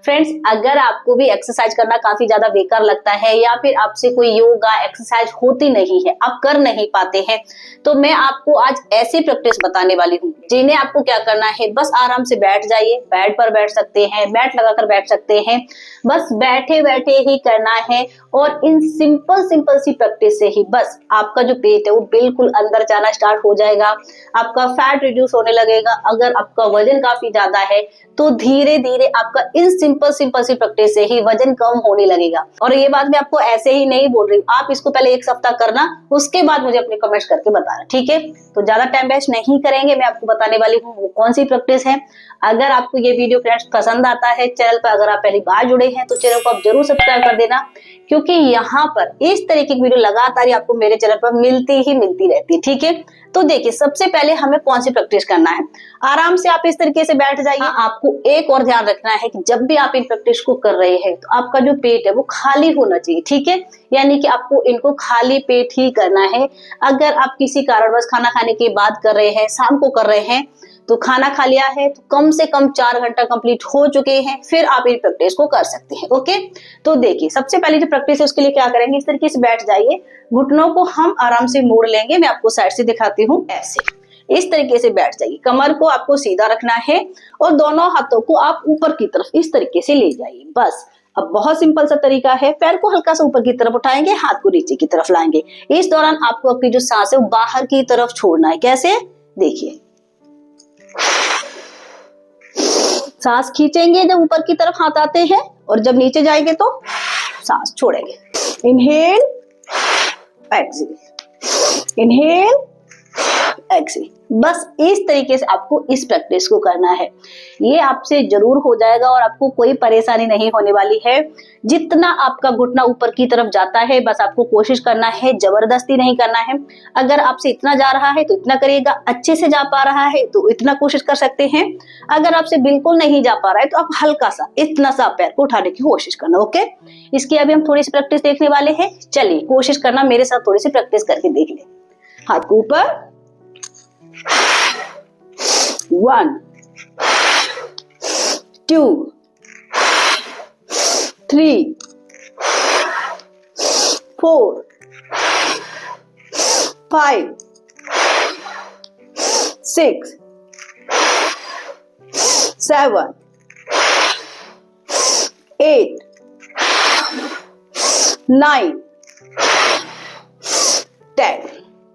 Friends, अगर आपको भी एक्सरसाइज करना काफी ज्यादा बेकार लगता है या फिर आपसे कोई योगा एक्सरसाइज होती नहीं है, आप कर नहीं पाते हैं, तो मैं आपको आज ऐसी प्रैक्टिस बताने वाली हूँ जिन्हें आपको क्या करना है, बस आराम से बैठ जाइए। बेड पर बैठ सकते हैं, मैट लगाकर बैठ सकते हैं, बस बैठे बैठे ही करना है। और इन सिंपल सी प्रैक्टिस से ही बस आपका जो पेट है वो बिल्कुल अंदर जाना स्टार्ट हो जाएगा, आपका फैट रिड्यूस होने लगेगा। अगर आपका वजन काफी ज्यादा है तो धीरे धीरे आपका इन सिंपल सी प्रैक्टिस से ही वजन कम होने लगेगा। और ये बात मैं आपको ऐसे ही नहीं बोल रही, आप इसको पहले एक सप्ताह करना, उसके बाद मुझे अपने कमेंट्स करके बताना, ठीक है। तो ज्यादा टाइम वेस्ट नहीं करेंगे, मैं आपको बताने वाली हूँ वो कौन सी प्रैक्टिस है। अगर आपको ये वीडियो फ्रेंड्स पसंद आता है, चैनल पर अगर आप पहली बार जुड़े हैं तो चैनल को आप जरूर सब्सक्राइब कर देना, क्योंकि यहाँ पर इस तरीके की वीडियो लगातार आपको मेरे चैनल पर मिलती रहती है, ठीक है। तो देखिए, सबसे पहले हमें कौन सी प्रैक्टिस करना है। आराम से आप इस तरीके से बैठ जाइए। आपको एक और ध्यान रखना है कि जब भी आप इन प्रैक्टिस को कर रहे हैं तो आपका जो पेट है वो खाली होना चाहिए, ठीक है। यानी कि आपको इनको खाली पेट ही करना है। अगर आप किसी कारणवश खाना खाने के बाद कर रहे हैं, शाम को कर रहे हैं, तो खाना खा लिया है तो कम से कम 4 घंटा कंप्लीट हो चुके हैं, फिर आप इन प्रैक्टिस को कर सकते हैं, ओके। तो देखिए, सबसे पहले जो प्रैक्टिस है उसके लिए क्या करेंगे, इस तरीके से बैठ जाइए, घुटनों को हम आराम से मोड़ लेंगे। मैं आपको साइड से दिखाती हूँ, ऐसे इस तरीके से बैठ जाइए। कमर को आपको सीधा रखना है और दोनों हाथों को आप ऊपर की तरफ इस तरीके से ले जाइए, बस। अब बहुत सिंपल सा तरीका है, पैर को हल्का सा ऊपर की तरफ उठाएंगे, हाथ को नीचे की तरफ लाएंगे। इस दौरान आपको अपनी जो सांस है वो बाहर की तरफ छोड़ना है। कैसे, देखिए, सांस खींचेंगे जब ऊपर की तरफ हाथ आते हैं, और जब नीचे जाएंगे तो सांस छोड़ेंगे। Inhale, exhale, inhale, exhale. बस इस तरीके से आपको इस प्रैक्टिस को करना है। ये आपसे जरूर हो जाएगा और आपको कोई परेशानी नहीं होने वाली है। जितना आपका घुटना ऊपर की तरफ जाता है, बस आपको कोशिश करना है, जबरदस्ती नहीं करना है। अगर आपसे इतना जा रहा है तो इतना करिएगा, अच्छे से जा पा रहा है तो इतना कोशिश कर सकते हैं। अगर आपसे बिल्कुल नहीं जा पा रहा है तो आप हल्का सा इतना सा पैर को उठाने की कोशिश करना, ओके। इसकी अभी हम थोड़ी सी प्रैक्टिस देखने वाले हैं। चलिए, कोशिश करना मेरे साथ, थोड़ी सी प्रैक्टिस करके देख ले। हाथ को ऊपर, 1 2 3 4 5 6 7 8 9 10।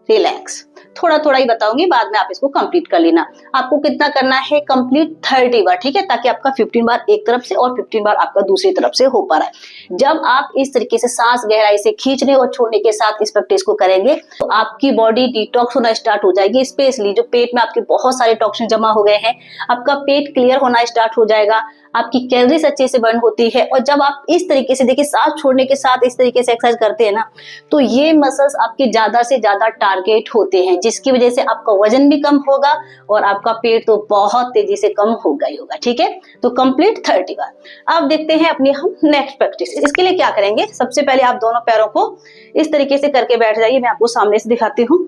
रिलैक्स। थोड़ा थोड़ा ही बताऊंगी, बाद में आप इसको कंप्लीट कर लेना। आपको कितना करना है, कंप्लीट 30 बार, ठीक है, ताकि आपका 15 बार एक तरफ से और 15 बार आपका दूसरी तरफ से हो पा रहा है। जब आप इस तरीके से सांस गहराई से खींचने और छोड़ने के साथ इस प्रैक्टिस को करेंगे तो आपकी बॉडी डिटॉक्स होना स्टार्ट हो जाएगी। स्पेशली जो पेट में आपके बहुत सारे टॉक्सिन जमा हो गए हैं, आपका पेट क्लियर होना स्टार्ट हो जाएगा, आपकी कैलोरीज अच्छे से बर्न होती है। और जब आप इस तरीके से, देखिए, सांस छोड़ने के साथ इस तरीके से एक्सरसाइज करते हैं ना, तो ये मसल्स आपके ज्यादा से ज्यादा टारगेट होते हैं, जिसकी वजह से आपका वजन भी कम होगा और आपका पेट तो बहुत तेजी से कम होगा ही होगा, ठीक है। तो कंप्लीट 30 बार। अब देखते हैं अपनी हम नेक्स्ट प्रैक्टिस। इसके लिए क्या करेंगे, सबसे पहले आप दोनों पैरों को इस तरीके से करके बैठ जाइए। मैं आपको सामने से दिखाती हूँ।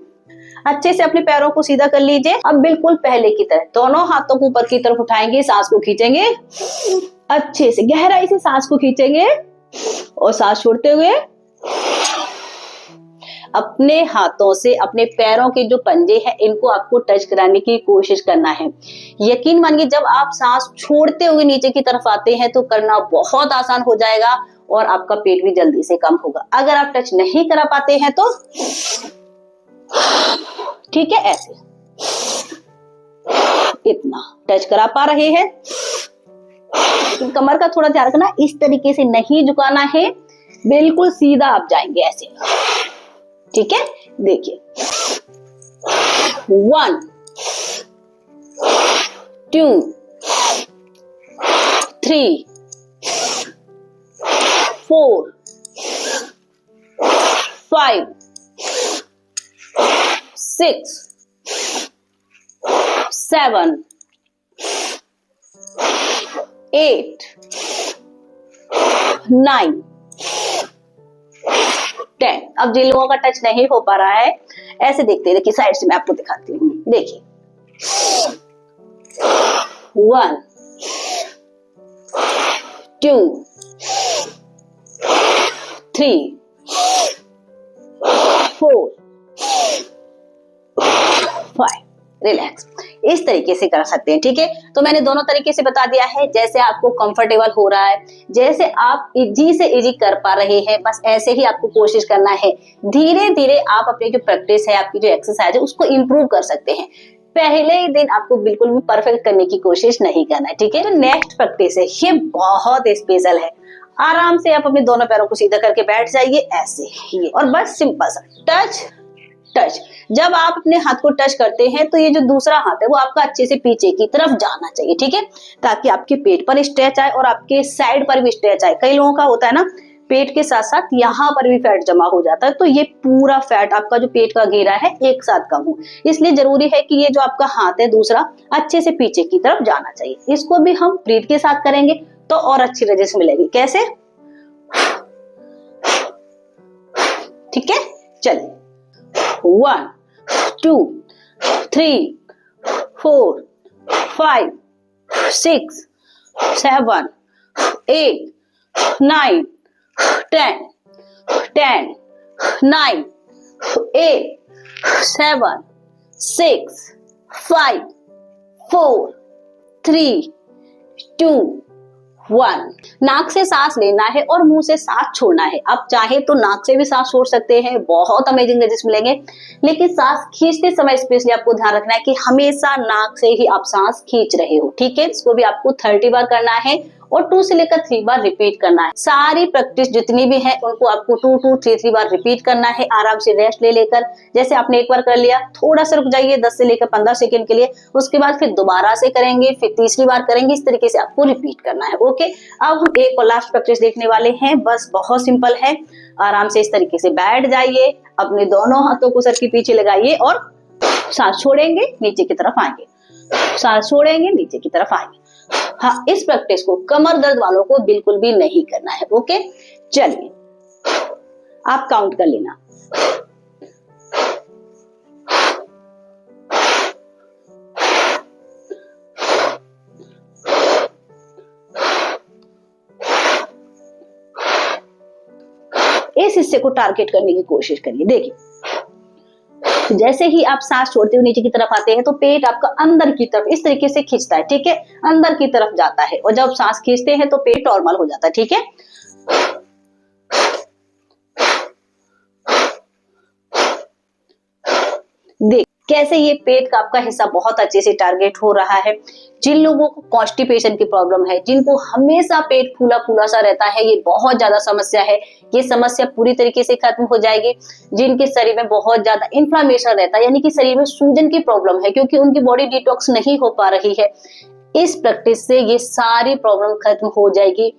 अच्छे से अपने पैरों को सीधा कर लीजिए। अब बिल्कुल पहले की तरह दोनों हाथों को ऊपर की तरफ उठाएंगे, सांस को खींचेंगे, अच्छे से गहराई से सांस को खींचेंगे और सांस छोड़ते हुए अपने हाथों से अपने पैरों के जो पंजे हैं इनको आपको टच कराने की कोशिश करना है। यकीन मानिए, जब आप सांस छोड़ते हुए नीचे की तरफ आते हैं तो करना बहुत आसान हो जाएगा और आपका पेट भी जल्दी से कम होगा। अगर आप टच नहीं करा पाते हैं तो ठीक है, ऐसे इतना टच करा पा रहे हैं। कमर का थोड़ा ध्यान रखना, इस तरीके से नहीं झुकाना है, बिल्कुल सीधा आप जाएंगे ऐसे, ठीक है। देखिए, 1 2 3 4 5 6 7 8 9 10। अब जिन लोगों का टच नहीं हो पा रहा है, ऐसे देखते हैं, देखिए साइड से मैं आपको दिखाती हूँ। देखिए, 1 2 3 4 5। रिलैक्स, इस तरीके से कर सकते हैं, ठीक है। तो मैंने दोनों तरीके से बता दिया है, जैसे आपको कंफर्टेबल हो रहा है, जैसे आप इजी से इजी कर पा रहे हैं, बस ऐसे ही आपको कोशिश करना है। धीरे धीरे आप अपनी जो प्रैक्टिस है, आपकी जो एक्सरसाइज है, उसको इंप्रूव कर सकते हैं। पहले ही दिन आपको बिल्कुल भी परफेक्ट करने की कोशिश नहीं करना है, ठीक है। तो नेक्स्ट प्रैक्टिस है, ये बहुत स्पेशल है। आराम से आप अपने दोनों पैरों को सीधा करके बैठ जाइए ऐसे ही, और बस सिंपल सा टच टच। जब आप अपने हाथ को टच करते हैं तो ये जो दूसरा हाथ है वो आपका अच्छे से पीछे की तरफ जाना चाहिए, ठीक है, ताकि आपके पेट पर स्ट्रेच आए और आपके साइड पर भी स्ट्रेच आए। कई लोगों का होता है ना, पेट के साथ साथ यहाँ पर भी फैट जमा हो जाता है, तो ये पूरा फैट आपका जो पेट का घेरा है एक साथ कम हो, इसलिए जरूरी है कि ये जो आपका हाथ है दूसरा अच्छे से पीछे की तरफ जाना चाहिए। इसको भी हम ब्रीथ के साथ करेंगे तो और अच्छी रजिश मिलेगी। कैसे? ठीक है, चलिए 1 2 3 4 5 6 7 8 9 10 10 9 8 7 6 5 4 3 2 1। नाक से सांस लेना है और मुंह से सांस छोड़ना है। आप चाहे तो नाक से भी सांस छोड़ सकते हैं, बहुत अमेजिंग रजिश मिलेंगे, लेकिन सांस खींचते समय स्पेशली आपको ध्यान रखना है कि हमेशा नाक से ही आप सांस खींच रहे हो, ठीक है। इसको भी आपको 30 बार करना है और 2 से लेकर 3 बार रिपीट करना है। सारी प्रैक्टिस जितनी भी है उनको आपको 2 2 3 3 बार रिपीट करना है, आराम से रेस्ट ले लेकर। जैसे आपने एक बार कर लिया, थोड़ा सा रुक जाइए 10 से लेकर 15 सेकंड के लिए, उसके बाद फिर दोबारा से करेंगे, फिर तीसरी बार करेंगे। इस तरीके से आपको रिपीट करना है, ओके। अब हम एक और लास्ट प्रैक्टिस देखने वाले हैं, बस बहुत सिंपल है। आराम से इस तरीके से बैठ जाइए, अपने दोनों हाथों को सर के पीछे लगाइए और सांस छोड़ेंगे, नीचे की तरफ आएंगे, सांस छोड़ेंगे, नीचे की तरफ आएंगे। हाँ, इस प्रैक्टिस को कमर दर्द वालों को बिल्कुल भी नहीं करना है, ओके। चलिए आप काउंट कर लेना। इस हिस्से को टारगेट करने की कोशिश करिए। देखिए, जैसे ही आप सांस छोड़ते हुए नीचे की तरफ आते हैं तो पेट आपका अंदर की तरफ इस तरीके से खींचता है, ठीक है, अंदर की तरफ जाता है, और जब सांस खींचते हैं तो पेट नॉर्मल हो जाता है, ठीक है। देख कैसे ये पेट का आपका हिस्सा बहुत अच्छे से टारगेट हो रहा है। जिन लोगों को कॉन्स्टिपेशन की प्रॉब्लम है, जिनको हमेशा पेट फूला फूला सा रहता है, ये बहुत ज्यादा समस्या है, ये समस्या पूरी तरीके से खत्म हो जाएगी। जिनके शरीर में बहुत ज्यादा इन्फ्लामेशन रहता है, यानी कि शरीर में सूजन की प्रॉब्लम है, क्योंकि उनकी बॉडी डिटॉक्स नहीं हो पा रही है, इस प्रैक्टिस से ये सारी प्रॉब्लम खत्म हो जाएगी।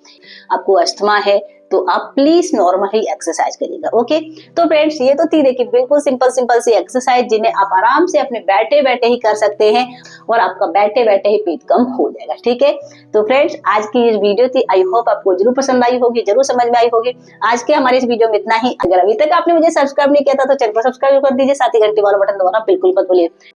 आपको अस्थमा है तो आप प्लीज नॉर्मली एक्सरसाइज करिएगा, ओके। तो फ्रेंड्स, ये तो थी देखिए बिल्कुल सिंपल सिंपल सी एक्सरसाइज, जिन्हें आप आराम से अपने बैठे बैठे ही कर सकते हैं और आपका बैठे बैठे ही पेट कम हो जाएगा, ठीक है। तो फ्रेंड्स, आज की ये वीडियो थी, आई होप आपको जरूर पसंद आई होगी, जरूर समझ में आई होगी। आज के हमारे इस वीडियो में इतना ही। अगर अभी तक आपने मुझे सब्सक्राइब नहीं किया था तो चैनल को सब्सक्राइब कर दीजिए, साथ ही घंटी वाला बटन दबाना बिल्कुल मत भूलिए।